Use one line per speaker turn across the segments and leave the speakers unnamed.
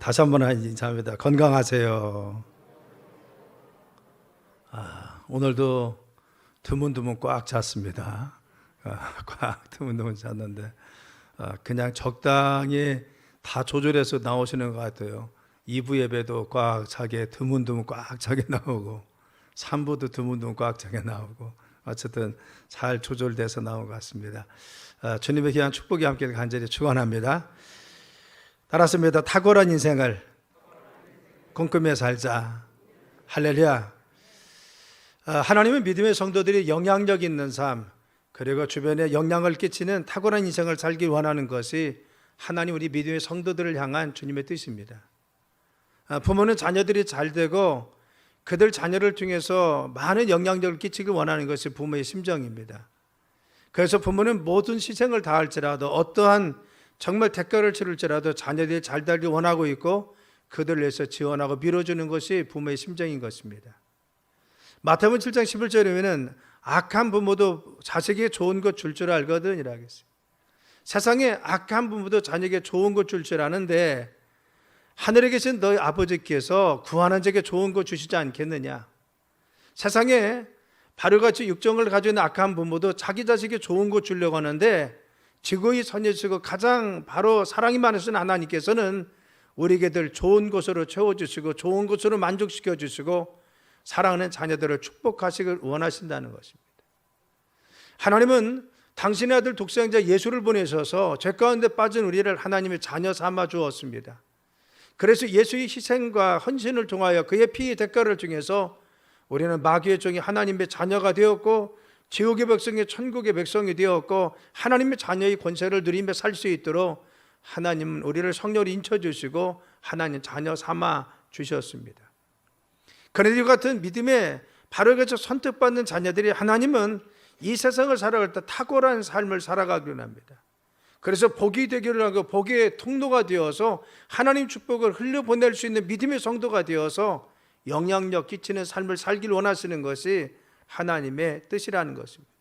다시 한번 인사합니다. 건강하세요. 오늘도 드문드문 꽉 잤습니다. 꽉 드문드문 잤는데 그냥 적당히 다 조절해서 나오시는 것 같아요. 2부 예배도 꽉 차게 드문드문 꽉 차게 나오고 3부도 드문드문 꽉 차게 나오고 어쨌든 잘 조절돼서 나온 것 같습니다. 주님의 귀한 축복이 함께 간절히 축원합니다. 따랐습니다. 탁월한 인생을 꼼꼼히 살자. 할렐루야. 하나님은 믿음의 성도들이 영향력 있는 삶, 그리고 주변에 영향을 끼치는 탁월한 인생을 살기 원하는 것이 하나님 우리 믿음의 성도들을 향한 주님의 뜻입니다. 부모는 자녀들이 잘 되고 그들 자녀를 통해서 많은 영향력을 끼치길 원하는 것이 부모의 심정입니다. 그래서 부모는 모든 희생을 다할지라도 어떠한 정말 대가를 치를지라도 자녀들이 잘 되길 원하고 있고 그들을 위해서 지원하고 밀어주는 것이 부모의 심정인 것입니다. 마태복음 7장 11절에 보면 악한 부모도 자식에게 좋은 것 줄 줄 알거든 이라고 했어요. 세상에 악한 부모도 자녀에게 좋은 것 줄 줄 아는데 하늘에 계신 너희 아버지께서 구하는 자에게 좋은 것 주시지 않겠느냐. 세상에 바로같이 육정을 가지고 있는 악한 부모도 자기 자식에게 좋은 것 주려고 하는데 지극히 선해지고 가장 바로 사랑이 많으신 하나님께서는 우리에게 늘 좋은 것으로 채워주시고 좋은 것으로 만족시켜 주시고 사랑하는 자녀들을 축복하시길 원하신다는 것입니다. 하나님은 당신의 아들 독생자 예수를 보내셔서 죄 가운데 빠진 우리를 하나님의 자녀 삼아 주었습니다. 그래서 예수의 희생과 헌신을 통하여 그의 피의 대가를 통해서 우리는 마귀의 종이 하나님의 자녀가 되었고 지옥의 백성이 천국의 백성이 되었고 하나님의 자녀의 권세를 누리며 살 수 있도록 하나님은 우리를 성령으로 인쳐주시고 하나님 자녀 삼아 주셨습니다. 그런데 이 같은 믿음에 바로 그저 선택받는 자녀들이 하나님은 이 세상을 살아갈 때 탁월한 삶을 살아가기로 합니다. 그래서 복이 되기를 하고 복의 통로가 되어서 하나님 축복을 흘려보낼 수 있는 믿음의 성도가 되어서 영향력 끼치는 삶을 살기를 원하시는 것이 하나님의 뜻이라는 것입니다.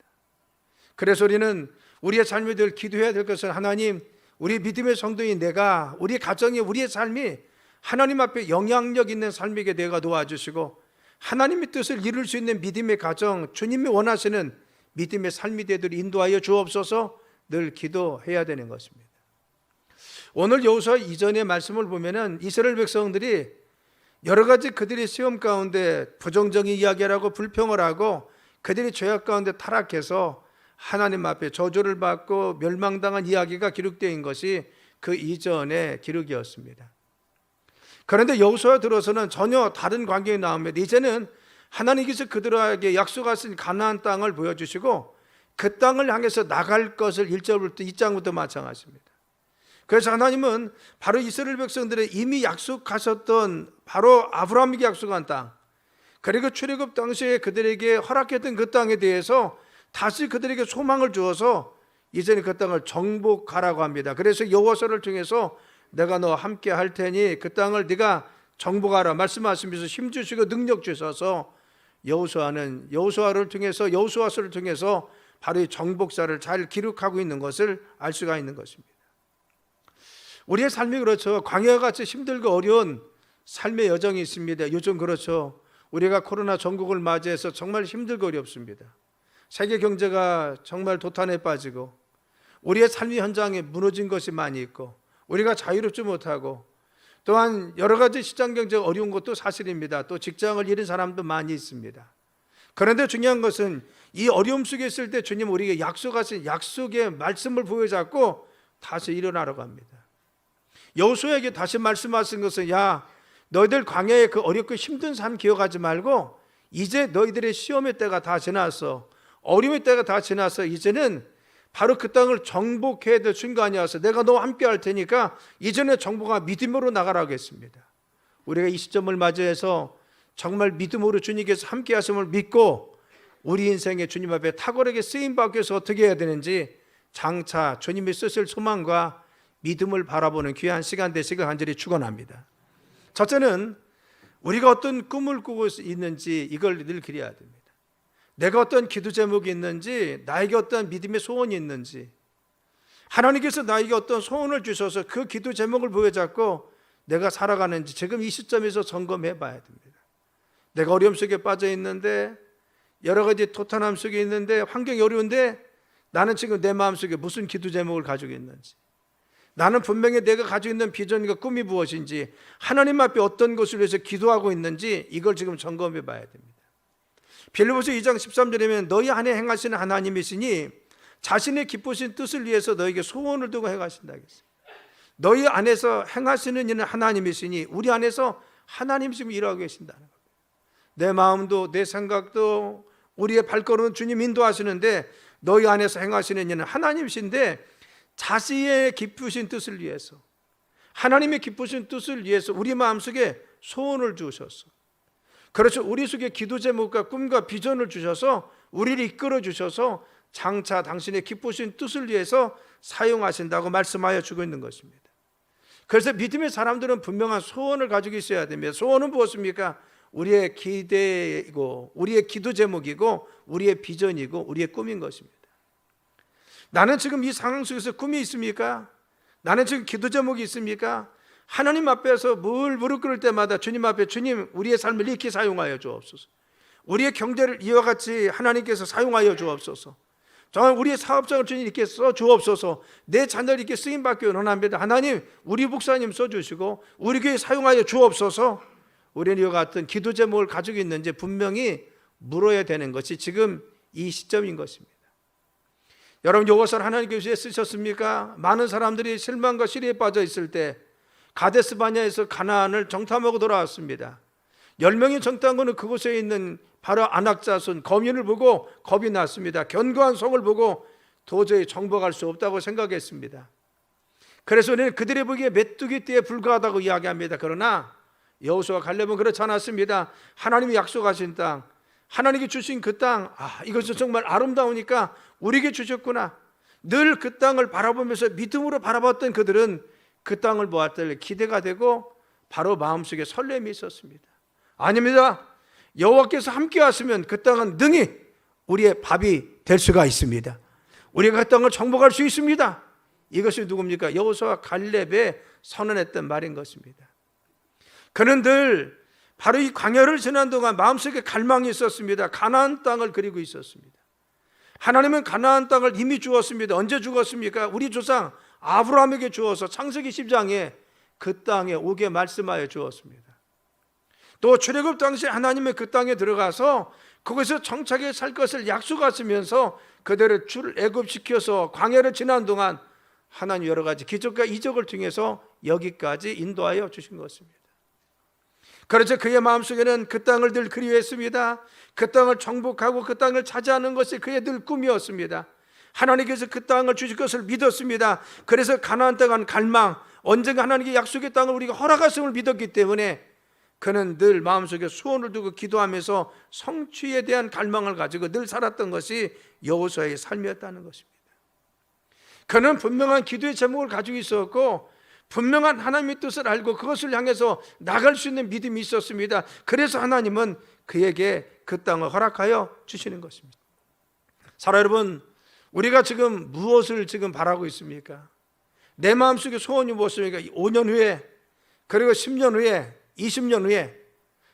그래서 우리는 우리의 삶에 늘 기도해야 될 것은 하나님, 우리 믿음의 성도인 내가, 우리 가정이, 우리의 삶이 하나님 앞에 영향력 있는 삶이게 되어 도와주시고 하나님의 뜻을 이룰 수 있는 믿음의 가정, 주님이 원하시는 믿음의 삶이 되도록 인도하여 주옵소서 늘 기도해야 되는 것입니다. 오늘 여호수아 이전의 말씀을 보면은 이스라엘 백성들이 여러 가지 그들의 시험 가운데 부정적인 이야기를 하고 불평을 하고 그들이 죄악 가운데 타락해서 하나님 앞에 저주를 받고 멸망당한 이야기가 기록되어 있는 것이 그 이전의 기록이었습니다. 그런데 여호수아 들어서는 전혀 다른 광경이 나옵니다. 이제는 하나님께서 그들에게 약속하신 가나안 땅을 보여주시고 그 땅을 향해서 나갈 것을 1절부터 2장부터 마찬가지입니다. 그래서 하나님은 바로 이스라엘 백성들의 이미 약속하셨던 바로 아브라함에게 약속한 땅, 그리고 출애굽 당시에 그들에게 허락했던 그 땅에 대해서 다시 그들에게 소망을 주어서 이제는 그 땅을 정복하라고 합니다. 그래서 여호수아를 통해서 내가 너와 함께 할 테니 그 땅을 네가 정복하라 말씀하시면서 힘주시고 능력 주셔서 여호수아를 통해서 여호수아서를 통해서 바로 이 정복사를 잘 기록하고 있는 것을 알 수가 있는 것입니다. 우리의 삶이 그렇죠. 광야와 같이 힘들고 어려운 삶의 여정이 있습니다. 요즘 그렇죠. 우리가 코로나 전국을 맞이해서 정말 힘들고 어렵습니다. 세계 경제가 정말 도탄에 빠지고 우리의 삶의 현장에 무너진 것이 많이 있고 우리가 자유롭지 못하고 또한 여러 가지 시장 경제가 어려운 것도 사실입니다. 또 직장을 잃은 사람도 많이 있습니다. 그런데 중요한 것은 이 어려움 속에 있을 때 주님 우리에게 약속하신 약속의 말씀을 부여잡고 다시 일어나라고 합니다. 여호수아에게 다시 말씀하신 것은 야 너희들 광야의 그 어렵고 힘든 삶 기억하지 말고 이제 너희들의 시험의 때가 다 지났어. 어려움의 때가 다 지나서 이제는 바로 그 땅을 정복해야 될 순간이 와서 내가 너와 함께 할 테니까 이전에 정복하 믿음으로 나가라고 했습니다. 우리가 이 시점을 맞이해서 정말 믿음으로 주님께서 함께 하심을 믿고 우리 인생에 주님 앞에 탁월하게 쓰임받기 위해서 어떻게 해야 되는지 장차 주님이 쓰실 소망과 믿음을 바라보는 귀한 시간 되시길 간절히 축원합니다. 첫째는 우리가 어떤 꿈을 꾸고 있는지 이걸 늘 그려야 됩니다. 내가 어떤 기도 제목이 있는지, 나에게 어떤 믿음의 소원이 있는지, 하나님께서 나에게 어떤 소원을 주셔서 그 기도 제목을 부여잡고 내가 살아가는지 지금 이 시점에서 점검해 봐야 됩니다. 내가 어려움 속에 빠져 있는데, 여러 가지 토탄함 속에 있는데, 환경이 어려운데 나는 지금 내 마음속에 무슨 기도 제목을 가지고 있는지, 나는 분명히 내가 가지고 있는 비전과 꿈이 무엇인지, 하나님 앞에 어떤 것을 위해서 기도하고 있는지, 이걸 지금 점검해 봐야 됩니다. 빌립보서 2장 13절에 너희 안에 행하시는 하나님이시니 자신의 기쁘신 뜻을 위해서 너에게 소원을 두고 행하신다 했어요. 너희 안에서 행하시는 이는 하나님이시니, 우리 안에서 하나님이 지금 일하고 계신다는 겁니다. 내 마음도 내 생각도 우리의 발걸음은 주님 인도하시는데, 너희 안에서 행하시는 이는 하나님이신데 자신의 기쁘신 뜻을 위해서, 하나님의 기쁘신 뜻을 위해서 우리 마음속에 소원을 주셔서, 그렇죠, 우리 속에 기도 제목과 꿈과 비전을 주셔서 우리를 이끌어 주셔서 장차 당신의 기쁘신 뜻을 위해서 사용하신다고 말씀하여 주고 있는 것입니다. 그래서 믿음의 사람들은 분명한 소원을 가지고 있어야 됩니다. 소원은 무엇입니까? 우리의 기대이고 우리의 기도 제목이고 우리의 비전이고 우리의 꿈인 것입니다. 나는 지금 이 상황 속에서 꿈이 있습니까? 나는 지금 기도 제목이 있습니까? 하나님 앞에서 뭘 무릎 꿇을 때마다 주님 앞에, 주님 우리의 삶을 이렇게 사용하여 주옵소서, 우리의 경제를 이와 같이 하나님께서 사용하여 주옵소서, 정말 우리의 사업장을 주님 이렇게 써 주옵소서, 내 자녀를 이렇게 쓰임받기 원합니다. 하나님 우리 목사님 써주시고 우리 교회 사용하여 주옵소서. 우리는 이와 같은 기도 제목을 가지고 있는지 분명히 물어야 되는 것이 지금 이 시점인 것입니다. 여러분, 이것을 하나님께서 쓰셨습니까? 많은 사람들이 실망과 시리에 빠져 있을 때 가데스 바냐에서 가나안을 정탐하고 돌아왔습니다. 10명이 정탐하고는 그곳에 있는 바로 안악자손 거민을 보고 겁이 났습니다. 견고한 성을 보고 도저히 정복할 수 없다고 생각했습니다. 그래서 우리는 그들이 보기에 메뚜기 떼에 불과하다고 이야기합니다. 그러나 여호수아 갈렙은 그렇지 않았습니다. 하나님이 약속하신 땅, 하나님이 주신 그 땅, 이것은 정말 아름다우니까 우리에게 주셨구나. 늘 그 땅을 바라보면서 믿음으로 바라봤던 그들은 그 땅을 보았을 때 기대가 되고 바로 마음속에 설렘이 있었습니다. 아닙니다. 여호와께서 함께 하시면 그 땅은 능히 우리의 밥이 될 수가 있습니다. 우리가 그 땅을 정복할 수 있습니다. 이것이 누굽니까? 여호수아 갈렙에 선언했던 말인 것입니다. 그는 늘 바로 이 광야를 지난 동안 마음속에 갈망이 있었습니다. 가나안 땅을 그리고 있었습니다. 하나님은 가나안 땅을 이미 주었습니다. 언제 주었습니까? 우리 조상 아브라함에게 주어서 창세기 10장에 그 땅에 오게 말씀하여 주었습니다. 또 출애굽 당시 하나님의 그 땅에 들어가서 거기서 정착해 살 것을 약속하시면서 그들을 출애굽시켜서 광야를 지난 동안 하나님 여러 가지 기적과 이적을 통해서 여기까지 인도하여 주신 것입니다. 그래서 그의 마음속에는 그 땅을 늘 그리워했습니다. 그 땅을 정복하고 그 땅을 차지하는 것이 그의 늘 꿈이었습니다. 하나님께서 그 땅을 주실 것을 믿었습니다. 그래서 가나안 땅은 갈망, 언젠가 하나님께 약속의 땅을 우리가 허락하심을 믿었기 때문에 그는 늘 마음속에 소원을 두고 기도하면서 성취에 대한 갈망을 가지고 늘 살았던 것이 여호수아의 삶이었다는 것입니다. 그는 분명한 기도의 제목을 가지고 있었고 분명한 하나님의 뜻을 알고 그것을 향해서 나갈 수 있는 믿음이 있었습니다. 그래서 하나님은 그에게 그 땅을 허락하여 주시는 것입니다. 사랑 여러분, 우리가 지금 무엇을 지금 바라고 있습니까? 내 마음속에 소원이 무엇입니까? 5년 후에, 그리고 10년 후에, 20년 후에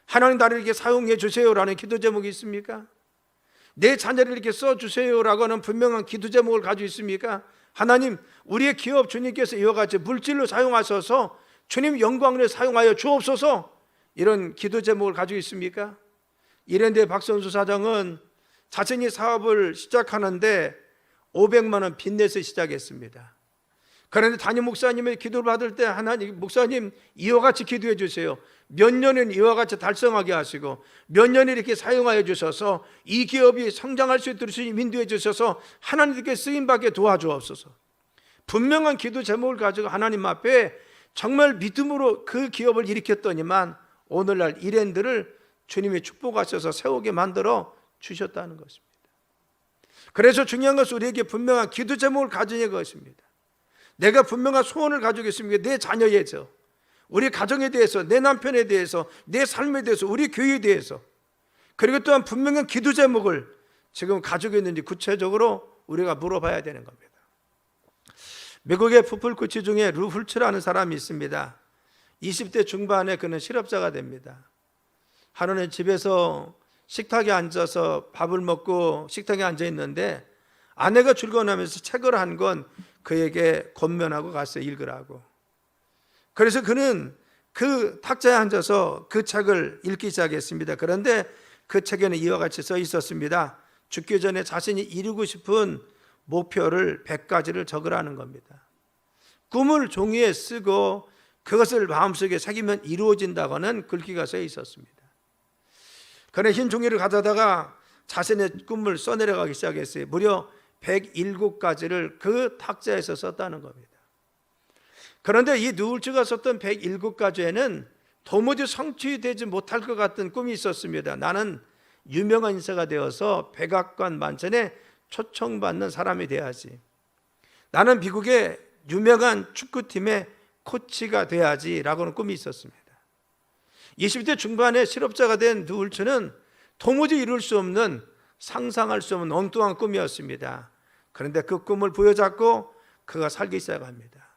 하나님 나를 이렇게 사용해 주세요라는 기도 제목이 있습니까? 내 자녀를 이렇게 써주세요라고 하는 분명한 기도 제목을 가지고 있습니까? 하나님, 우리의 기업 주님께서 이와 같이 물질로 사용하셔서 주님 영광을 사용하여 주옵소서, 이런 기도 제목을 가지고 있습니까? 이랜드의 박선수 사장은 자신이 사업을 시작하는데 500만 원 빚내서 시작했습니다. 그런데 담임 목사님의 기도를 받을 때 하나님, 목사님 이와 같이 기도해 주세요. 몇 년은 이와 같이 달성하게 하시고 몇 년을 이렇게 사용하여 주셔서 이 기업이 성장할 수 있도록 주님 인도해 주셔서 하나님께 쓰임받게 도와주옵소서. 분명한 기도 제목을 가지고 하나님 앞에 정말 믿음으로 그 기업을 일으켰더니만 오늘날 이랜드를 주님이 축복하셔서 세우게 만들어 주셨다는 것입니다. 그래서 중요한 것은 우리에게 분명한 기도 제목을 가지는 것입니다. 내가 분명한 소원을 가지고 있습니다. 내 자녀에 대해서, 우리 가정에 대해서, 내 남편에 대해서, 내 삶에 대해서, 우리 교회에 대해서, 그리고 또한 분명한 기도 제목을 지금 가지고 있는지 구체적으로 우리가 물어봐야 되는 겁니다. 미국의 푸플코치 중에 루 훌츠라는 사람이 있습니다. 20대 중반에 그는 실업자가 됩니다. 하루는 집에서 식탁에 앉아서 밥을 먹고 식탁에 앉아 있는데 아내가 출근하면서 책을 한 권 그에게 권면하고 갔어요. 읽으라고. 그래서 그는 그 탁자에 앉아서 그 책을 읽기 시작했습니다. 그런데 그 책에는 이와 같이 써 있었습니다. 죽기 전에 자신이 이루고 싶은 목표를 100가지를 적으라는 겁니다. 꿈을 종이에 쓰고 그것을 마음속에 새기면 이루어진다고는 글귀가 써 있었습니다. 그는 흰 종이를 가져다가 자신의 꿈을 써내려가기 시작했어요. 무려 107가지를 그 탁자에서 썼다는 겁니다. 그런데 이 누울츠가 썼던 107가지에는 도무지 성취되지 못할 것 같은 꿈이 있었습니다. 나는 유명한 인사가 되어서 백악관 만찬에 초청받는 사람이 돼야지. 나는 미국의 유명한 축구팀의 코치가 돼야지 라고는 꿈이 있었습니다. 20대 중반에 실업자가 된 누울츠는 도무지 이룰 수 없는, 상상할 수 없는 엉뚱한 꿈이었습니다. 그런데 그 꿈을 부여잡고 그가 살기 시작합니다.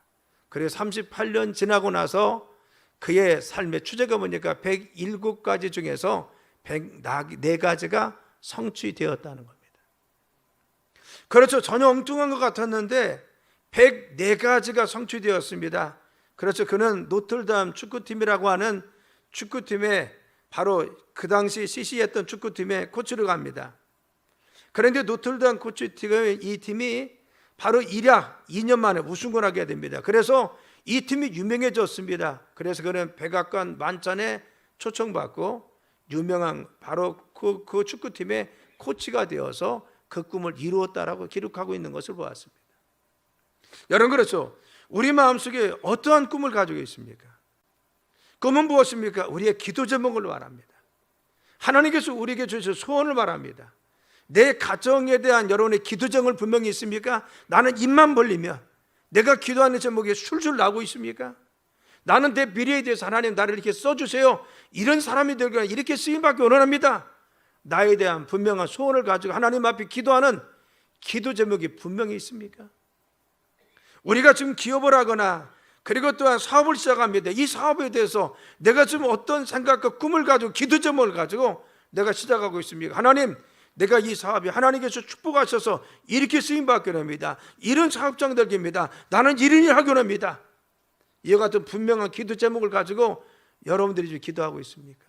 그리고 38년 지나고 나서 그의 삶의 추제가 뭐니까 107가지 중에서 104가지가 성취되었다는 겁니다. 그렇죠. 전혀 엉뚱한 것 같았는데 104가지가 성취되었습니다. 그렇죠. 그는 노틀담 축구팀이라고 하는 축구팀에 바로 그 당시 CC했던 축구팀의 코치로 갑니다. 그런데 노틀담 코치팀의 이 팀이 바로 일약 2년 만에 우승을 하게 됩니다. 그래서 이 팀이 유명해졌습니다. 그래서 그는 백악관 만찬에 초청받고 유명한 바로 그 축구팀의 코치가 되어서 그 꿈을 이루었다라고 기록하고 있는 것을 보았습니다. 여러분, 그렇죠. 우리 마음속에 어떠한 꿈을 가지고 있습니까? 꿈은 무엇입니까? 우리의 기도 제목을 말합니다. 하나님께서 우리에게 주신 소원을 말합니다. 내 가정에 대한 여러분의 기도 제목을 분명히 있습니까? 나는 입만 벌리면 내가 기도하는 제목이 술술 나오고 있습니까? 나는 내 미래에 대해서 하나님 나를 이렇게 써주세요, 이런 사람이 되거나 이렇게 쓰임받기 원합니다. 나에 대한 분명한 소원을 가지고 하나님 앞에 기도하는 기도 제목이 분명히 있습니까? 우리가 지금 기업을 하거나 그리고 또한 사업을 시작합니다. 이 사업에 대해서 내가 지금 어떤 생각과 꿈을 가지고 기도 제목을 가지고 내가 시작하고 있습니까? 하나님, 내가 이 사업이 하나님께서 축복하셔서 이렇게 쓰임받게 합니다. 이런 사업장 되게 합니다. 나는 이런 일 하게 합니다. 이와 같은 분명한 기도 제목을 가지고 여러분들이 지금 기도하고 있습니까?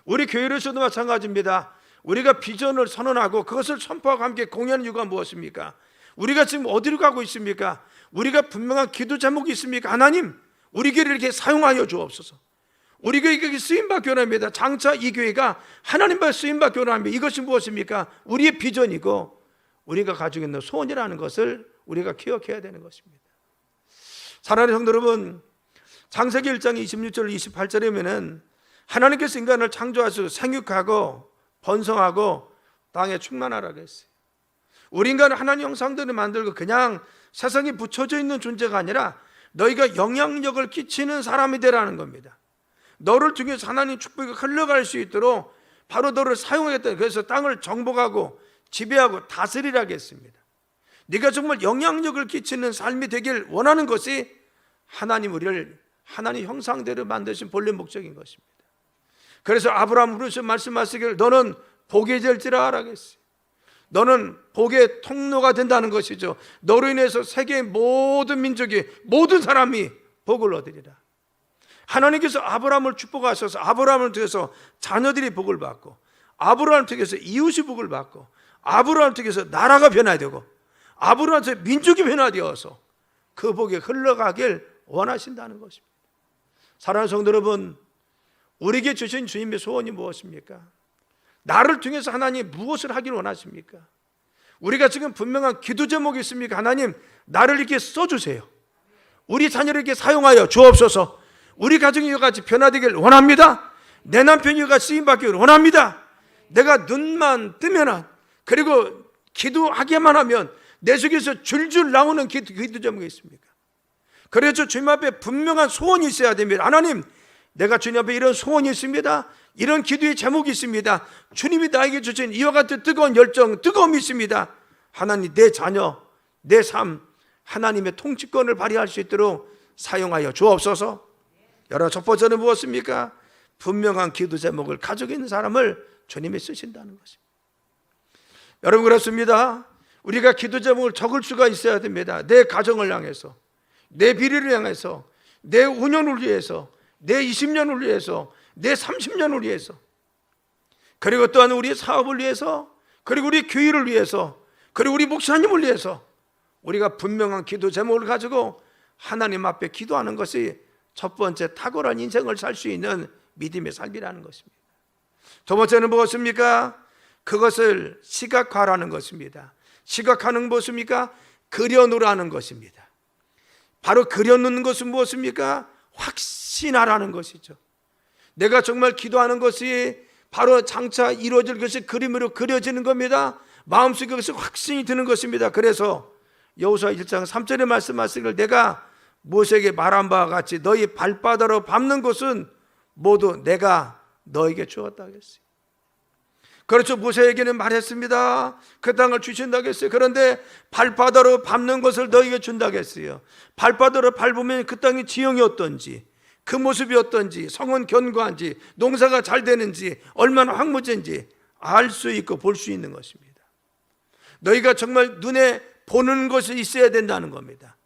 우리 교회로서도 마찬가지입니다. 우리가 비전을 선언하고 그것을 선포하고 함께 공유하는 이유가 무엇입니까? 우리가 지금 어디로 가고 있습니까? 우리가 분명한 기도 제목이 있습니까? 하나님, 우리 교회를 이렇게 사용하여 주옵소서. 우리 교회가 쓰임받기 원합니다. 장차 이 교회가 하나님과 쓰임받기 원합니다. 이것이 무엇입니까? 우리의 비전이고 우리가 가지고 있는 소원이라는 것을 우리가 기억해야 되는 것입니다. 사랑하는 성도 여러분, 창세기 1장 26절 28절에 보면 하나님께서 인간을 창조하셔서 생육하고 번성하고 땅에 충만하라고 했어요. 우리 인간은 하나님 형상대로 만들고 그냥 세상에 붙여져 있는 존재가 아니라 너희가 영향력을 끼치는 사람이 되라는 겁니다. 너를 통해서 하나님 축복이 흘러갈 수 있도록 바로 너를 사용하겠다. 그래서 땅을 정복하고 지배하고 다스리라고 했습니다. 네가 정말 영향력을 끼치는 삶이 되길 원하는 것이 하나님 우리를 하나님 형상대로 만드신 본래 목적인 것입니다. 그래서 아브라함으로서 말씀하시기를 너는 복이 될지라 라고 했어요. 너는 복의 통로가 된다는 것이죠. 너로 인해서 세계의 모든 민족이, 모든 사람이 복을 얻으리라. 하나님께서 아브라함을 축복하셔서 아브라함을 통해서 자녀들이 복을 받고, 아브라함을 통해서 이웃이 복을 받고, 아브라함을 통해서 나라가 변화되고, 아브라함을 통해서 민족이 변화되어서 그 복이 흘러가길 원하신다는 것입니다. 사랑하는 성도 여러분, 우리에게 주신 주님의 소원이 무엇입니까? 나를 통해서 하나님 무엇을 하길 원하십니까? 우리가 지금 분명한 기도 제목이 있습니까? 하나님, 나를 이렇게 써주세요. 우리 자녀를 이렇게 사용하여 주옵소서. 우리 가정이 이와 같이 변화되길 원합니다. 내 남편이 이와 같이 쓰임받기를 원합니다. 내가 눈만 뜨면, 그리고 기도하기만 하면 내 속에서 줄줄 나오는 기도 제목이 있습니까? 그래서 주님 앞에 분명한 소원이 있어야 됩니다. 하나님, 내가 주님 앞에 이런 소원이 있습니다. 이런 기도의 제목이 있습니다. 주님이 나에게 주신 이와 같은 뜨거운 열정, 뜨거움이 있습니다. 하나님, 내 자녀, 내 삶, 하나님의 통치권을 발휘할 수 있도록 사용하여 주옵소서. 여러분, 첫 번째는 무엇입니까? 분명한 기도 제목을 가지고 있는 사람을 주님이 쓰신다는 것입니다. 여러분, 그렇습니다. 우리가 기도 제목을 적을 수가 있어야 됩니다. 내 가정을 향해서, 내 비리를 향해서, 내 5년을 위해서, 내 20년을 위해서, 내 30년을 위해서, 그리고 또한 우리의 사업을 위해서, 그리고 우리 교회를 위해서, 그리고 우리 목사님을 위해서 우리가 분명한 기도 제목을 가지고 하나님 앞에 기도하는 것이 첫 번째 탁월한 인생을 살 수 있는 믿음의 삶이라는 것입니다. 두 번째는 무엇입니까? 그것을 시각화하는 것입니다. 시각화는 무엇입니까? 그려놓으라는 것입니다. 바로 그려놓는 것은 무엇입니까? 확신하라는 것이죠. 내가 정말 기도하는 것이 바로 장차 이루어질 것이 그림으로 그려지는 겁니다. 마음속에 그것이 확신이 드는 것입니다. 그래서 여호수아 1장 3절에 말씀하시기를 내가 모세에게 말한 바와 같이 너희 발바닥으로 밟는 것은 모두 내가 너에게 주었다고 했어요. 그렇죠. 모세에게는 말했습니다. 그 땅을 주신다고 했어요. 그런데 발바닥으로 밟는 것을 너에게 준다고 했어요. 발바닥으로 밟으면 그 땅이 지형이 어떤지, 그 모습이 어떤지, 성은 견고한지, 농사가 잘 되는지, 얼마나 황무지인지 알 수 있고 볼 수 있는 것입니다. 너희가 정말 눈에 보는 것이 있어야 된다는 겁니다.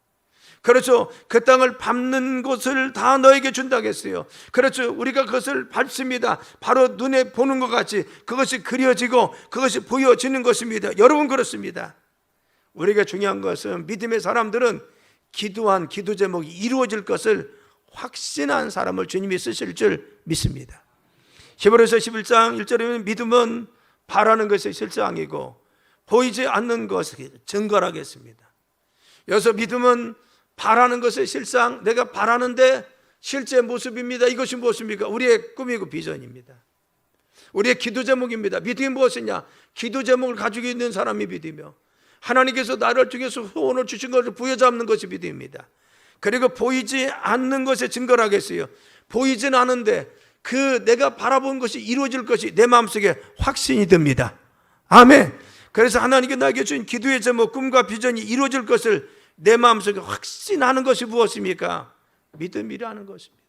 그렇죠. 그 땅을 밟는 것을 다 너에게 준다고 했어요. 그렇죠. 우리가 그것을 밟습니다. 바로 눈에 보는 것 같이 그것이 그려지고 그것이 보여지는 것입니다. 여러분, 그렇습니다. 우리가 중요한 것은 믿음의 사람들은 기도한 기도 제목이 이루어질 것을 확신한 사람을 주님이 쓰실 줄 믿습니다. 히브리서 11장 1절에 믿음은 바라는 것의 실상이고 보이지 않는 것을 증거라고 했습니다. 여기서 믿음은 바라는 것의 실상, 내가 바라는데 실제 모습입니다. 이것이 무엇입니까? 우리의 꿈이고 비전입니다. 우리의 기도 제목입니다. 믿음이 무엇이냐? 기도 제목을 가지고 있는 사람이 믿으며 하나님께서 나를 통해서 소원을 주신 것을 부여잡는 것이 믿음입니다. 그리고 보이지 않는 것의 증거라고 했어요. 보이진 않은데 그 내가 바라본 것이 이루어질 것이 내 마음속에 확신이 듭니다. 아멘. 그래서 하나님께 나에게 주신 기도의 제목, 꿈과 비전이 이루어질 것을 내 마음속에 확신하는 것이 무엇입니까? 믿음이라는 것입니다.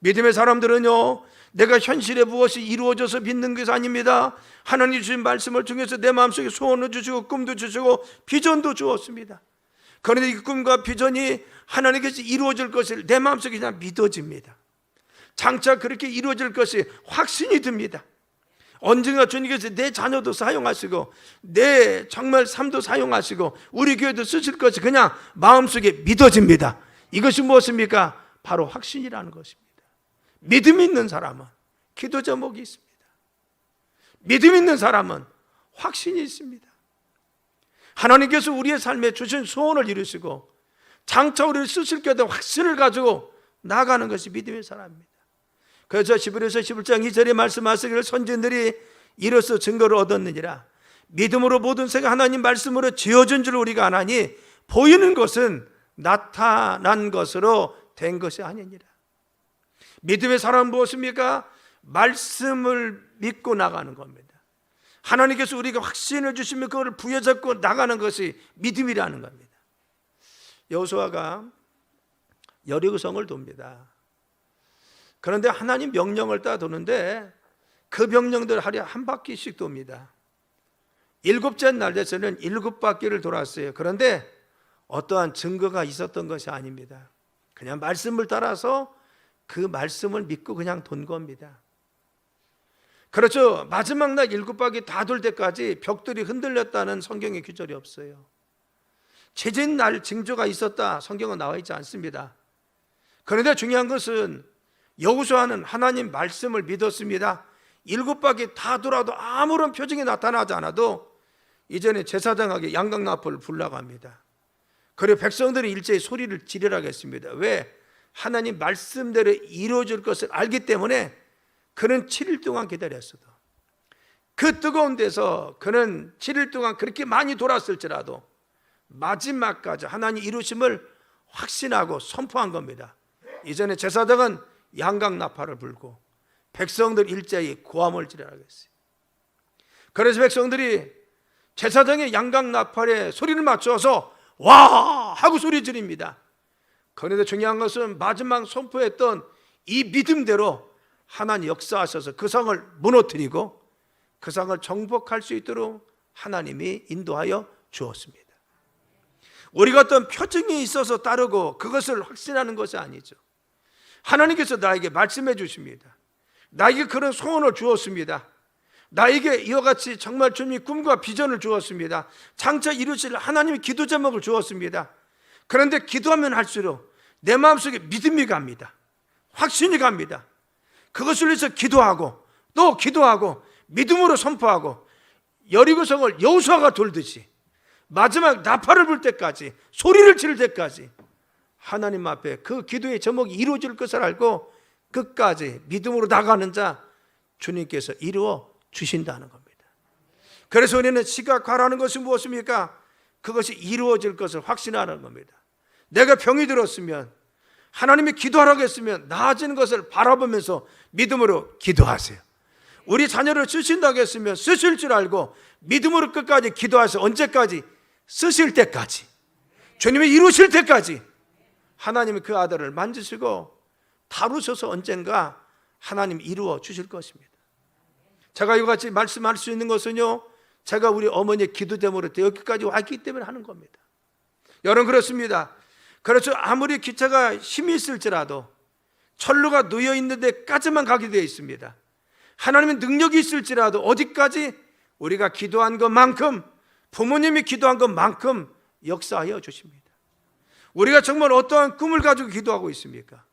믿음의 사람들은요, 내가 현실에 무엇이 이루어져서 믿는 것이 아닙니다. 하나님 주신 말씀을 통해서 내 마음속에 소원을 주시고 꿈도 주시고 비전도 주었습니다. 그런데 이 꿈과 비전이 하나님께서 이루어질 것을 내 마음속에 그냥 믿어집니다. 장차 그렇게 이루어질 것이 확신이 듭니다. 언젠가 주님께서 내 자녀도 사용하시고 내 정말 삶도 사용하시고 우리 교회도 쓰실 것이 그냥 마음속에 믿어집니다. 이것이 무엇입니까? 바로 확신이라는 것입니다. 믿음 있는 사람은 기도 제목이 있습니다. 믿음 있는 사람은 확신이 있습니다. 하나님께서 우리의 삶에 주신 소원을 이루시고 장차 우리를 쓰실 것에 확신을 가지고 나아가는 것이 믿음의 사람입니다. 그래서 히브리서 11장 2절에 말씀하시기를 선지자들이 이로써 증거를 얻었느니라. 믿음으로 모든 세가 하나님 말씀으로 지어진 줄 우리가 아나니 보이는 것은 나타난 것으로 된 것이 아니니라. 믿음의 사람은 무엇입니까? 말씀을 믿고 나가는 겁니다. 하나님께서 우리가 확신을 주시면 그걸 부여잡고 나가는 것이 믿음이라는 겁니다. 여호수아가 여리고성을 돕니다. 그런데 하나님 명령을 따라 도는데 그 명령들 하루에 한 바퀴씩 돕니다. 7째 날 돼서는 7바퀴를 돌았어요. 그런데 어떠한 증거가 있었던 것이 아닙니다. 그냥 말씀을 따라서 그 말씀을 믿고 그냥 돈 겁니다. 그렇죠. 마지막 날 7바퀴 다 돌 때까지 벽돌이 흔들렸다는 성경의 규절이 없어요. 제진 날 징조가 있었다 성경은 나와 있지 않습니다. 그런데 중요한 것은 여호수아는 하나님 말씀을 믿었습니다. 7바퀴 다 돌아도 아무런 표징이 나타나지 않아도 이전에 제사장에게 양강나팔을 불라고 합니다. 그리고 백성들이 일제히 소리를 지르라고 했습니다. 왜? 하나님 말씀대로 이루어질 것을 알기 때문에 그는 7일 동안 기다렸어도 그 뜨거운 데서 그는 7일 동안 그렇게 많이 돌았을지라도 마지막까지 하나님 이루심을 확신하고 선포한 겁니다. 이전에 제사장은 양강나팔을 불고 백성들 일제히 고함을 지르라고 했어요. 그래서 백성들이 제사장의 양강나팔에 소리를 맞춰서 와 하고 소리 지릅니다. 그런데 중요한 것은 마지막 선포했던 이 믿음대로 하나님 역사하셔서 그 성을 무너뜨리고 그 성을 정복할 수 있도록 하나님이 인도하여 주었습니다. 우리가 어떤 표징이 있어서 따르고 그것을 확신하는 것이 아니죠. 하나님께서 나에게 말씀해 주십니다. 나에게 그런 소원을 주었습니다. 나에게 이와 같이 정말 주님이 꿈과 비전을 주었습니다. 장차 이루실 하나님의 기도 제목을 주었습니다. 그런데 기도하면 할수록 내 마음속에 믿음이 갑니다. 확신이 갑니다. 그것을 위해서 기도하고 또 기도하고 믿음으로 선포하고 여리고성을 여호수아가 돌듯이 마지막 나팔을 불 때까지 소리를 지를 때까지 하나님 앞에 그 기도의 제목이 이루어질 것을 알고 끝까지 믿음으로 나가는 자 주님께서 이루어 주신다는 겁니다. 그래서 우리는 시각화라는 것이 무엇입니까? 그것이 이루어질 것을 확신하는 겁니다. 내가 병이 들었으면 하나님이 기도하라고 했으면 나아지는 것을 바라보면서 믿음으로 기도하세요. 우리 자녀를 쓰신다고 했으면 쓰실 줄 알고 믿음으로 끝까지 기도하세요. 언제까지? 쓰실 때까지, 주님이 이루실 때까지 하나님이 그 아들을 만지시고 다루셔서 언젠가 하나님이 이루어 주실 것입니다. 제가 이와 같이 말씀할 수 있는 것은요, 제가 우리 어머니의 기도 제목으로 여기까지 왔기 때문에 하는 겁니다. 여러분 그렇습니다. 그래서 아무리 기차가 힘이 있을지라도 철로가 놓여 있는 데까지만 가게 되어 있습니다. 하나님의 능력이 있을지라도 어디까지 우리가 기도한 것만큼, 부모님이 기도한 것만큼 역사하여 주십니다. 우리가 정말 어떠한 꿈을 가지고 기도하고 있습니까?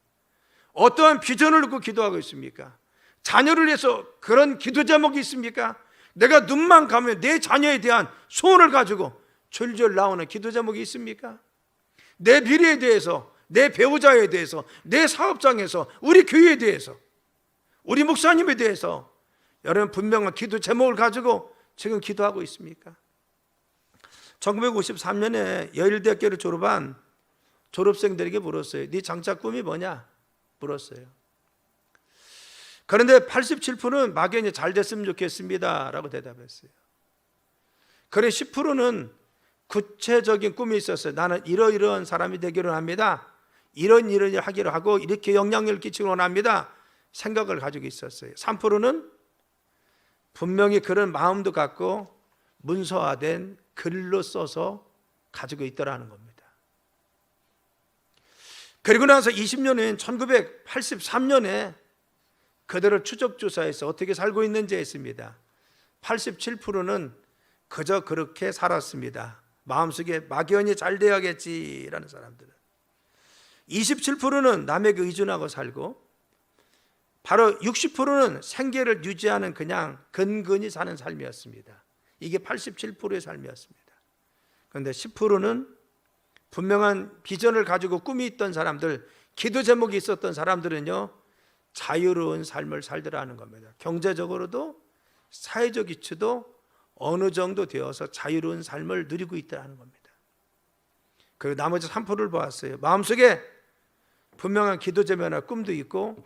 어떠한 비전을 놓고 기도하고 있습니까? 자녀를 위해서 그런 기도 제목이 있습니까? 내가 눈만 감으면 내 자녀에 대한 소원을 가지고 줄줄 나오는 기도 제목이 있습니까? 내 미래에 대해서, 내 배우자에 대해서, 내 사업장에서, 우리 교회에 대해서, 우리 목사님에 대해서 여러분 분명한 기도 제목을 가지고 지금 기도하고 있습니까? 1953년에 여일대학교를 졸업한 졸업생들에게 물었어요. 네 장차 꿈이 뭐냐? 물었어요. 그런데 87%는 막연히 잘 됐으면 좋겠습니다 라고 대답했어요. 그래 10%는 구체적인 꿈이 있었어요. 나는 이러이러한 사람이 되기를 합니다. 이런 일을 하기로 하고 이렇게 영향력을 끼치기를 원합니다. 생각을 가지고 있었어요. 3%는 분명히 그런 마음도 갖고 문서화된 글로 써서 가지고 있더라는 겁니다. 그리고 나서 20년 후인 1983년에 그들을 추적조사해서 어떻게 살고 있는지 했습니다. 87%는 그저 그렇게 살았습니다. 마음속에 막연히 잘 돼야겠지라는 사람들은. 27%는 남에게 의존하고 살고, 바로 60%는 생계를 유지하는 그냥 근근히 사는 삶이었습니다. 이게 87%의 삶이었습니다. 그런데 10%는 분명한 비전을 가지고 꿈이 있던 사람들, 기도 제목이 있었던 사람들은요, 자유로운 삶을 살더라는 겁니다. 경제적으로도 사회적 이치도 어느 정도 되어서 자유로운 삶을 누리고 있다는 겁니다. 그리고 나머지 3%를 보았어요. 마음속에 분명한 기도 제목이나 꿈도 있고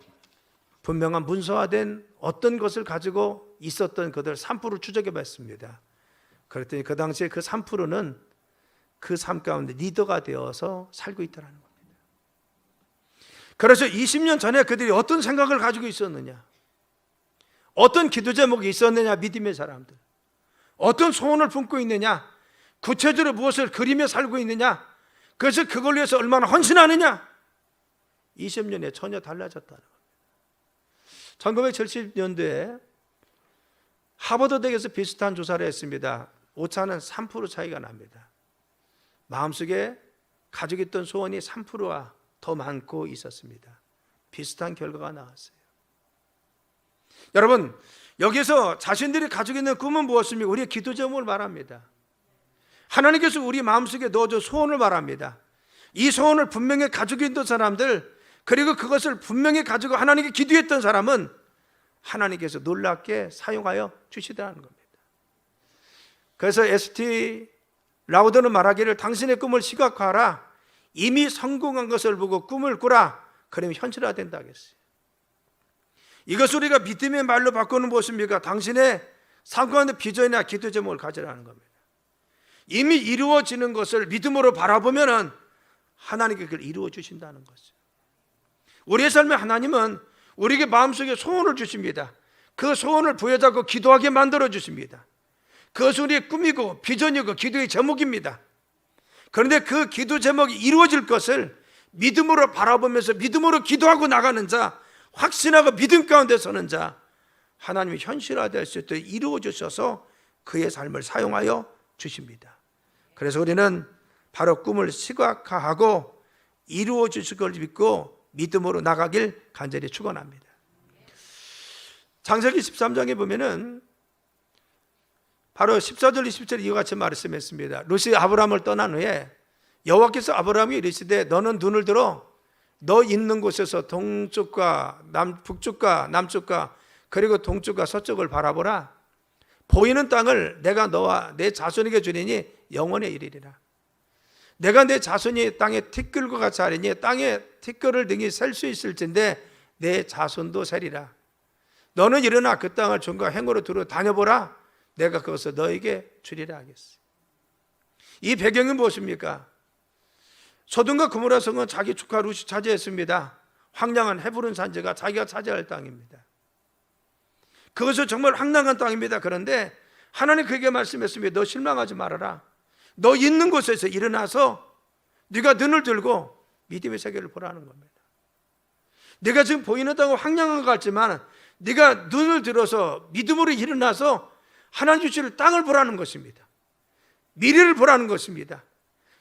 분명한 문서화된 어떤 것을 가지고 있었던 그들 3% 추적해 봤습니다. 그랬더니 그 당시에 그 3%는 그 삶 가운데 리더가 되어서 살고 있다는 겁니다. 그래서 20년 전에 그들이 어떤 생각을 가지고 있었느냐, 어떤 기도 제목이 있었느냐, 믿음의 사람들 어떤 소원을 품고 있느냐, 구체적으로 무엇을 그리며 살고 있느냐, 그래서 그걸 위해서 얼마나 헌신하느냐, 20년에 전혀 달라졌다는 겁니다. 1970년대에 하버드 대학에서 비슷한 조사를 했습니다. 오차는 3% 차이가 납니다. 마음속에 가지고 있던 소원이 3%와 더 많고 있었습니다. 비슷한 결과가 나왔어요. 여러분, 여기서 자신들이 가지고 있는 꿈은 무엇입니까? 우리의 기도 제목을 말합니다. 하나님께서 우리 마음속에 넣어준 소원을 말합니다. 이 소원을 분명히 가지고 있던 사람들, 그리고 그것을 분명히 가지고 하나님께 기도했던 사람은 하나님께서 놀랍게 사용하여 주시더라는 겁니다. 그래서 S.T. 라우더는 말하기를 당신의 꿈을 시각화하라. 이미 성공한 것을 보고 꿈을 꾸라. 그러면 현실화된다 하겠어요. 이것을 우리가 믿음의 말로 바꾸는 무엇입니까? 당신의 삶 가운데 비전이나 기도 제목을 가지라는 겁니다. 이미 이루어지는 것을 믿음으로 바라보면은 하나님께 그걸 이루어 주신다는 것이죠. 우리의 삶에 하나님은 우리에게 마음속에 소원을 주십니다. 그 소원을 부여잡고 기도하게 만들어 주십니다. 그것은 우리의 꿈이고 비전이고 기도의 제목입니다. 그런데 그 기도 제목이 이루어질 것을 믿음으로 바라보면서 믿음으로 기도하고 나가는 자, 확신하고 믿음 가운데 서는 자, 하나님이 현실화될 수 있도록 이루어 주셔서 그의 삶을 사용하여 주십니다. 그래서 우리는 바로 꿈을 시각화하고 이루어 주실 걸 믿고 믿음으로 나가길 간절히 축원합니다. 창세기 13장에 보면은 바로 14절 20절 이와 같이 말씀했습니다. 롯이 아브라함을 떠난 후에 여호와께서 아브라함에게 이르시되 너는 눈을 들어 너 있는 곳에서 동쪽과 북쪽과 남쪽과 그리고 동쪽과 서쪽을 바라보라. 보이는 땅을 내가 너와 내 자손에게 주리니 영원에 이르리라. 내가 내 자손이 땅에 티끌과 같이 하리니 땅에 티끌을 등이 셀 수 있을진데 내 자손도 세리라. 너는 일어나 그 땅을 종과 행으로 두루 다녀보라. 내가 그것을 너에게 주리라 하겠어. 이 배경은 무엇입니까? 소돔과 고모라 성은 자기 조카 룻이 차지했습니다. 황량한 헤브론 산지가 자기가 차지할 땅입니다. 그것은 정말 황량한 땅입니다. 그런데 하나님 그에게 말씀했습니다. 너 실망하지 말아라. 너 있는 곳에서 일어나서 네가 눈을 들고 믿음의 세계를 보라는 겁니다. 네가 지금 보이는 땅은 황량한 것 같지만 네가 눈을 들어서 믿음으로 일어나서 하나님 주시는 땅을 보라는 것입니다. 미래를 보라는 것입니다.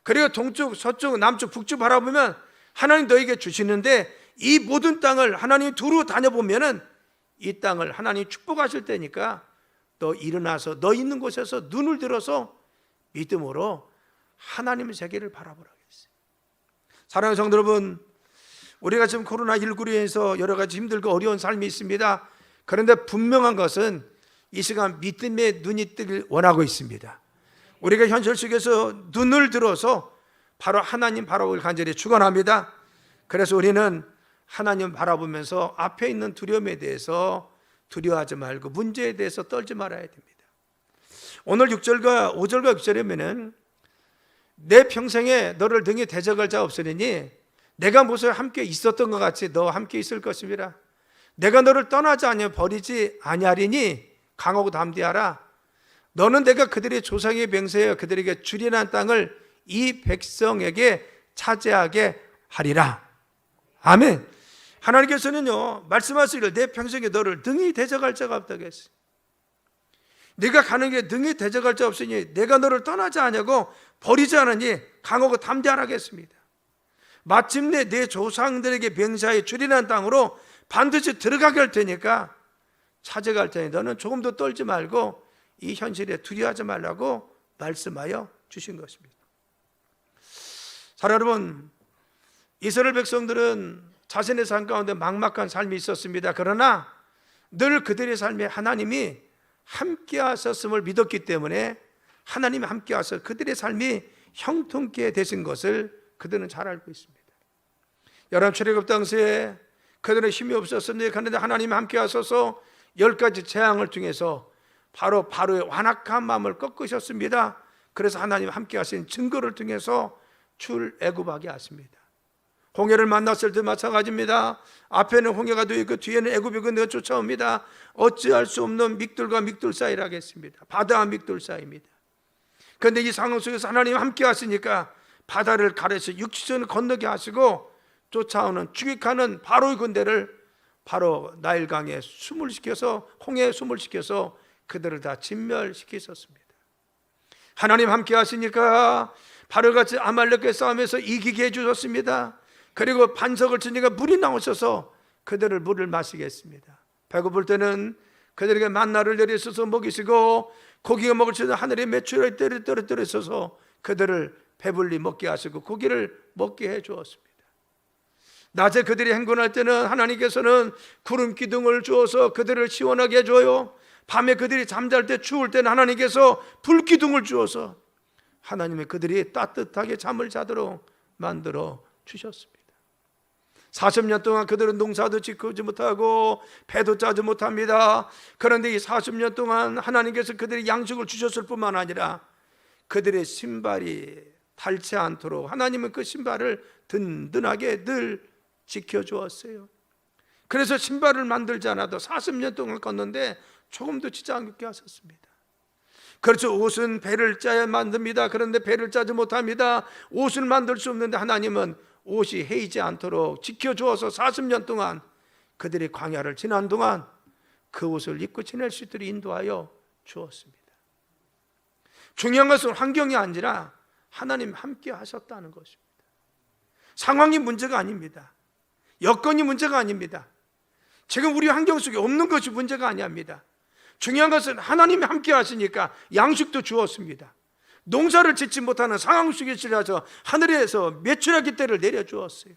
그리고 동쪽, 서쪽, 남쪽, 북쪽 바라보면 하나님 너에게 주시는데 이 모든 땅을 하나님 두루 다녀보면은 이 땅을 하나님 축복하실 때니까 너 일어나서 너 있는 곳에서 눈을 들어서 믿음으로 하나님의 세계를 바라보라고 했어요. 사랑하는 성도 여러분, 우리가 지금 코로나19로 인해서 여러 가지 힘들고 어려운 삶이 있습니다. 그런데 분명한 것은 이 시간 믿음의 눈이 뜨길 원하고 있습니다. 우리가 현실 속에서 눈을 들어서 바로 하나님 바라보길 간절히 축원합니다. 그래서 우리는 하나님 바라보면서 앞에 있는 두려움에 대해서 두려워하지 말고 문제에 대해서 떨지 말아야 됩니다. 오늘 6절과 5절과 6절에 보면 내 평생에 너를 등에 대적할 자 없으리니 내가 모세와 함께 있었던 것 같이 너와 함께 있을 것입니다. 내가 너를 떠나지 아니하여 버리지 아니하리니 강하고 담대하라. 너는 내가 그들의 조상의 맹세하여 그들에게 주리라는 땅을 이 백성에게 차지하게 하리라. 아멘. 하나님께서는요 말씀하시기를 내 평생에 너를 능히 대적할 자가 없다고 했어요. 네가 가는 게 능히 대적할 자 없으니 내가 너를 떠나지 않냐고 버리지 않으니 강하고 담대하라고 했습니다. 마침내 내 조상들에게 맹세하여 주리라는 땅으로 반드시 들어가게 할 테니까 찾아갈 테니 너는 조금도 떨지 말고 이 현실에 두려워하지 말라고 말씀하여 주신 것입니다. 사랑하는 여러분, 이스라엘 백성들은 자신의 삶 가운데 막막한 삶이 있었습니다. 그러나 늘 그들의 삶에 하나님이 함께 하셨음을 믿었기 때문에 하나님이 함께 하셔서 그들의 삶이 형통케 되신 것을 그들은 잘 알고 있습니다. 여러분 출애굽 당시에 그들은 힘이 없었습니다. 그런데 하나님이 함께 하셔서 10가지 재앙을 통해서 바로의 완악한 마음을 꺾으셨습니다. 그래서 하나님 함께 하신 증거를 통해서 출애굽하게 하십니다. 홍해를 만났을 때 마찬가지입니다. 앞에는 홍해가 되어 있고 뒤에는 애굽이 건너가 쫓아옵니다. 어찌할 수 없는 믹돌과 믹돌 사이라 하겠습니다. 바다와 믹돌 사이입니다. 그런데 이 상황 속에서 하나님 함께 하시니까 바다를 가려서 육지선을 건너게 하시고 쫓아오는 추격하는 바로의 군대를 바로 나일강에 숨을 시켜서 홍해에 숨을 시켜서 그들을 다 진멸시키셨습니다. 하나님 함께 하시니까 바로같이 아말렉과의 싸움에서 이기게 해주셨습니다. 그리고 반석을 치니까 물이 나오셔서 그들을 물을 마시게 했습니다. 배고플 때는 그들에게 만나를 내리셔서 먹이시고 고기가 먹을 때는 하늘에 메추라기 떨어뜨리셔서 그들을 배불리 먹게 하시고 고기를 먹게 해주었습니다. 낮에 그들이 행군할 때는 하나님께서는 구름 기둥을 주어서 그들을 시원하게 해줘요. 밤에 그들이 잠잘 때 추울 때는 하나님께서 불 기둥을 주어서 하나님의 그들이 따뜻하게 잠을 자도록 만들어 주셨습니다. 40년 동안 그들은 농사도 짓지 못하고 배도 짜지 못합니다. 그런데 이 40년 동안 하나님께서 그들의 양식을 주셨을 뿐만 아니라 그들의 신발이 닳지 않도록 하나님은 그 신발을 든든하게 늘 지켜주었어요. 그래서 신발을 만들지 않아도 40년 동안 걷는데 조금도 지지 않게 하셨습니다. 그렇죠. 옷은 배를 짜야 만듭니다. 그런데 배를 짜지 못합니다. 옷을 만들 수 없는데 하나님은 옷이 헤이지 않도록 지켜주어서 40년 동안 그들이 광야를 지난 동안 그 옷을 입고 지낼 수 있도록 인도하여 주었습니다. 중요한 것은 환경이 아니라 하나님 함께 하셨다는 것입니다. 상황이 문제가 아닙니다. 여건이 문제가 아닙니다. 지금 우리 환경 속에 없는 것이 문제가 아닙니다. 중요한 것은 하나님이 함께 하시니까 양식도 주었습니다. 농사를 짓지 못하는 상황 속에서 하늘에서 메추라기 떼를 내려주었어요.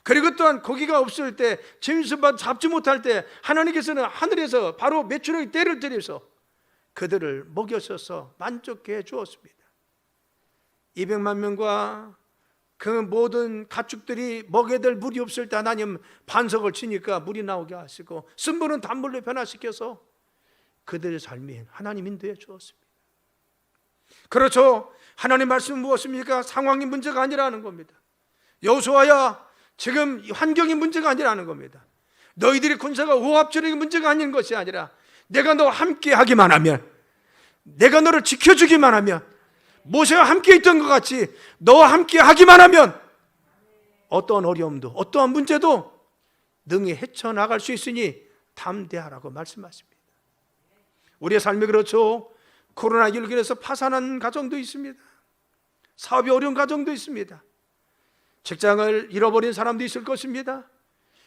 그리고 또한 고기가 없을 때, 짐승을 잡지 못할 때 하나님께서는 하늘에서 바로 메추라기 떼를 내려서 그들을 먹여셔서 만족해 주었습니다. 200만 명과 그 모든 가축들이 먹여야 될 물이 없을 때 하나님 반석을 치니까 물이 나오게 하시고 쓴물은 단물로 변화시켜서 그들의 삶이 하나님 인도해 주었습니다. 그렇죠. 하나님 말씀은 무엇입니까? 상황이 문제가 아니라는 겁니다. 여호수아야, 지금 환경이 문제가 아니라는 겁니다. 너희들의 군사가 오합지력이 문제가 아닌 것이 아니라 내가 너와 함께 하기만 하면, 내가 너를 지켜주기만 하면, 모세와 함께 있던 것 같이 너와 함께 하기만 하면 어떠한 어려움도 어떠한 문제도 능히 헤쳐나갈 수 있으니 담대하라고 말씀하십니다. 우리의 삶이 그렇죠. 코로나19로 인해서 파산한 가정도 있습니다. 사업이 어려운 가정도 있습니다. 직장을 잃어버린 사람도 있을 것입니다.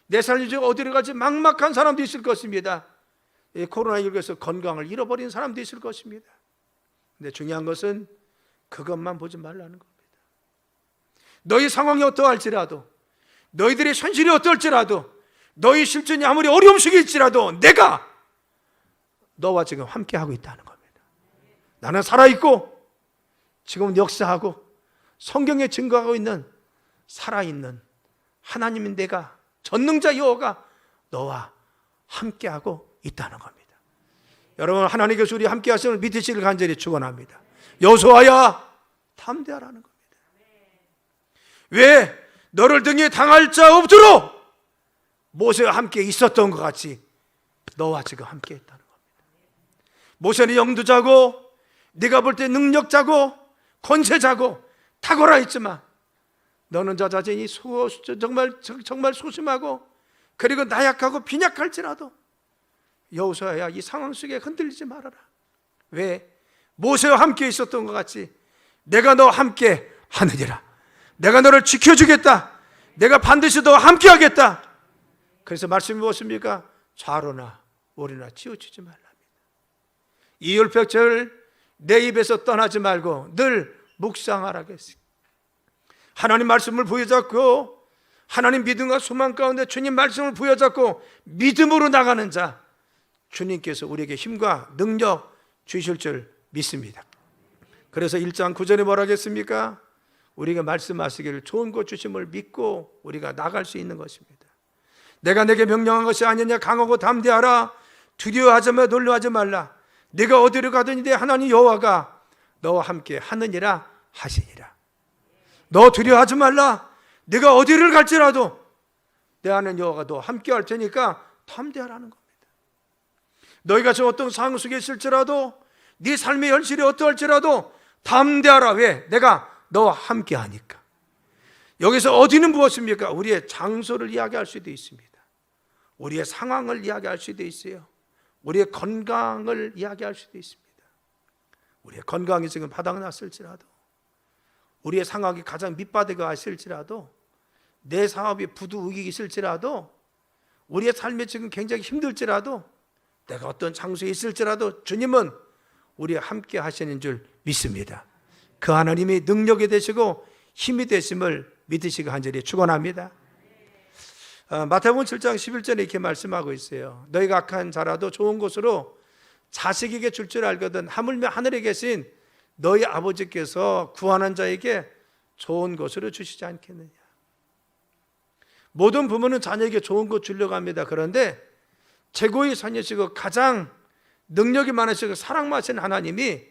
내 삶이 어디로 갈지 막막한 사람도 있을 것입니다. 코로나19로 인해서 건강을 잃어버린 사람도 있을 것입니다. 근데 중요한 것은 그것만 보지 말라는 겁니다. 너희 상황이 어떠할지라도, 너희들의 현실이 어떨지라도, 너희 실존이 아무리 어려움 속에 있지라도 내가 너와 지금 함께 하고 있다는 겁니다. 나는 살아있고 지금 역사하고 성경에 증거하고 있는 살아있는 하나님인 내가, 전능자 여호와가 너와 함께하고 있다는 겁니다. 여러분, 하나님께서 우리 함께 하심을 믿으시길 간절히 축원합니다. 여호수아야, 담대하라는 겁니다. 왜? 너를 등에 당할 자 없도록 모세와 함께 있었던 것 같이 너와 지금 함께 있다는 겁니다. 모세는 영두자고 네가 볼 때 능력자고 권세자고 탁월하 있지만 너는 저 자신이 정말 소심하고 그리고 나약하고 빈약할지라도 여호수아야, 이 상황 속에 흔들리지 말아라. 왜? 모세와 함께 있었던 것 같이 내가 너와 함께 하느니라. 내가 너를 지켜주겠다. 내가 반드시 너와 함께 하겠다. 그래서 말씀이 무엇입니까? 좌로나 우로나 치우치지 말랍니다. 이율백절 내 입에서 떠나지 말고 늘 묵상하라겠습니다. 하나님 말씀을 부여잡고 하나님 믿음과 소망 가운데 주님 말씀을 부여잡고 믿음으로 나가는 자, 주님께서 우리에게 힘과 능력 주실 줄 믿습니다. 그래서 1장 9절에 뭐라 하겠습니까? 우리가 말씀하시기를 좋은 것 주심을 믿고 우리가 나갈 수 있는 것입니다. 내가 내게 명령한 것이 아니냐. 강하고 담대하라. 두려워하지 마, 놀라지 말라. 네가 어디로 가든지 내 하나님 여호와가 너와 함께 하느니라 하시니라. 너 두려워하지 말라. 네가 어디를 갈지라도 내 하나님 여호와가 너와 함께 할 테니까 담대하라는 겁니다. 너희가 저 어떤 상황 속에 있을지라도, 네 삶의 현실이 어떠할지라도 담대하라. 왜? 내가 너와 함께 하니까. 여기서 어디는 무엇입니까? 우리의 장소를 이야기할 수도 있습니다. 우리의 상황을 이야기할 수도 있어요. 우리의 건강을 이야기할 수도 있습니다. 우리의 건강이 지금 바닥났을지라도, 우리의 상황이 가장 밑바닥에 왔을지라도, 내 사업이 부두의익이 있을지라도, 우리의 삶이 지금 굉장히 힘들지라도, 내가 어떤 장소에 있을지라도 주님은 우리와 함께 하시는 줄 믿습니다. 그 하나님이 능력이 되시고 힘이 되심을 믿으시기 간절히 축원합니다. 마태복음 7장 11절에 이렇게 말씀하고 있어요. 너희가 악한 자라도 좋은 곳으로 자식에게 줄 줄 알거든 하물며 하늘에 계신 너희 아버지께서 구하는 자에게 좋은 것으로 주시지 않겠느냐. 모든 부모는 자녀에게 좋은 것 주려고 합니다. 그런데 최고의 선이시고 가장 능력이 많으시고 사랑 많으신 하나님이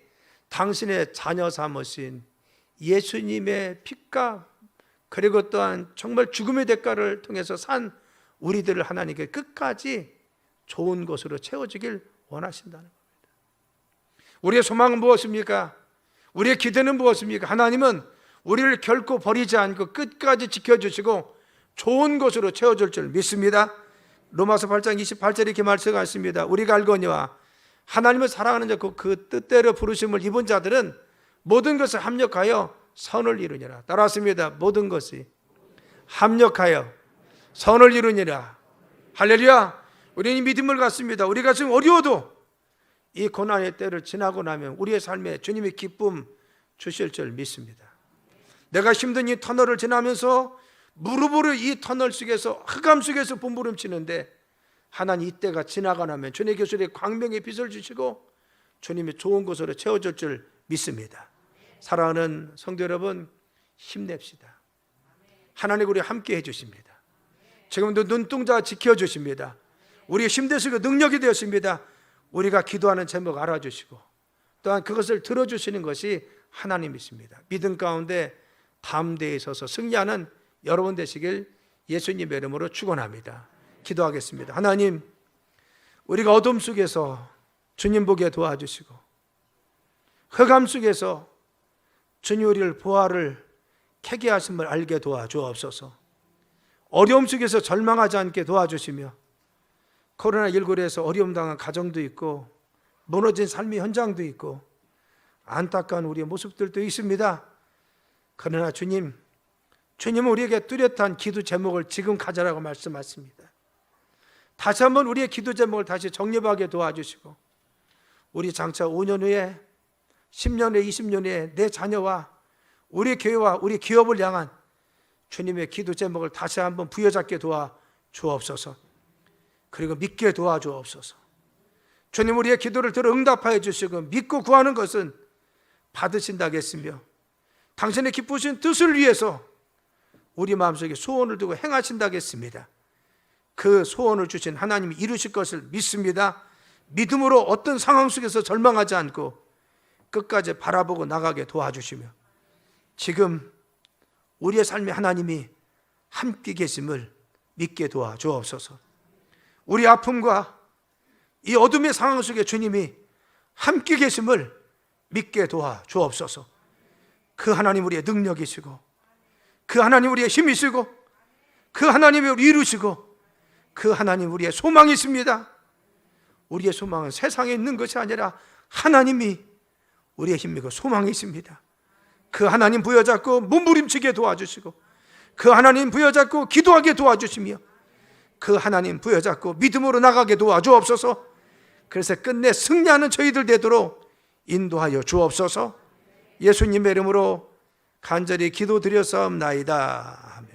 당신의 자녀 삼으신 예수님의 피값, 그리고 또한 정말 죽음의 대가를 통해서 산 우리들을 하나님께 끝까지 좋은 것으로 채워주길 원하신다는 겁니다. 우리의 소망은 무엇입니까? 우리의 기대는 무엇입니까? 하나님은 우리를 결코 버리지 않고 끝까지 지켜주시고 좋은 것으로 채워줄 줄 믿습니다. 로마서 8장 28절에 이렇게 말씀하십니다. 우리가 알거니와 하나님을 사랑하는 자 그 뜻대로 부르심을 입은 자들은 모든 것을 합력하여 선을 이루니라. 따라왔습니다. 모든 것이 합력하여 선을 이루니라. 할렐루야. 우리는 믿음을 갖습니다. 우리가 지금 어려워도 이 고난의 때를 지나고 나면 우리의 삶에 주님의 기쁨 주실 줄 믿습니다. 내가 힘든 이 터널을 지나면서 무릎으로 이 터널 속에서 흑암 속에서 몸부림치는데 하나님 이때가 지나고 나면 주님의 교실에 광명의 빛을 주시고 주님의 좋은 것으로 채워줄 줄 믿습니다. 사랑하는 성도 여러분, 힘냅시다. 하나님 우리 함께 해주십니다. 지금도 눈동자 지켜주십니다. 우리의 힘되시고 능력이 되었습니다. 우리가 기도하는 제목 알아주시고 또한 그것을 들어주시는 것이 하나님이십니다. 믿음 가운데 담대히 서서 승리하는 여러분 되시길 예수님의 이름으로 축원합니다. 기도하겠습니다. 하나님, 우리가 어둠 속에서 주님 보게 도와주시고 흑암 속에서 주님 우리를 보화를 캐게 하심을 알게 도와주옵소서. 어려움 속에서 절망하지 않게 도와주시며 코로나19로 해서 어려움 당한 가정도 있고 무너진 삶의 현장도 있고 안타까운 우리의 모습들도 있습니다. 그러나 주님은 우리에게 뚜렷한 기도 제목을 지금 가져라고 말씀하십니다. 다시 한번 우리의 기도 제목을 다시 정립하게 도와주시고 우리 장차 5년 후에 10년 후에 20년 후에 내 자녀와 우리 교회와 우리 기업을 향한 주님의 기도 제목을 다시 한번 부여잡게 도와주옵소서. 그리고 믿게 도와주옵소서. 주님 우리의 기도를 들어 응답하여 주시고 믿고 구하는 것은 받으신다겠으며 당신의 기쁘신 뜻을 위해서 우리 마음속에 소원을 두고 행하신다겠습니다. 그 소원을 주신 하나님이 이루실 것을 믿습니다. 믿음으로 어떤 상황 속에서 절망하지 않고 끝까지 바라보고 나가게 도와주시며 지금 우리의 삶에 하나님이 함께 계심을 믿게 도와주옵소서. 우리 아픔과 이 어둠의 상황 속에 주님이 함께 계심을 믿게 도와주옵소서. 그 하나님 우리의 능력이시고 그 하나님 우리의 힘이시고 그 하나님이 우리 이루시고 그 하나님 우리의 소망이십니다. 우리의 소망은 세상에 있는 것이 아니라 하나님이 우리의 힘이고 소망이십니다. 그 하나님 부여잡고 몸부림치게 도와주시고 그 하나님 부여잡고 기도하게 도와주시며 그 하나님 부여잡고 믿음으로 나가게 도와주옵소서. 그래서 끝내 승리하는 저희들 되도록 인도하여 주옵소서. 예수님의 이름으로 간절히 기도드렸사옵나이다. 아멘.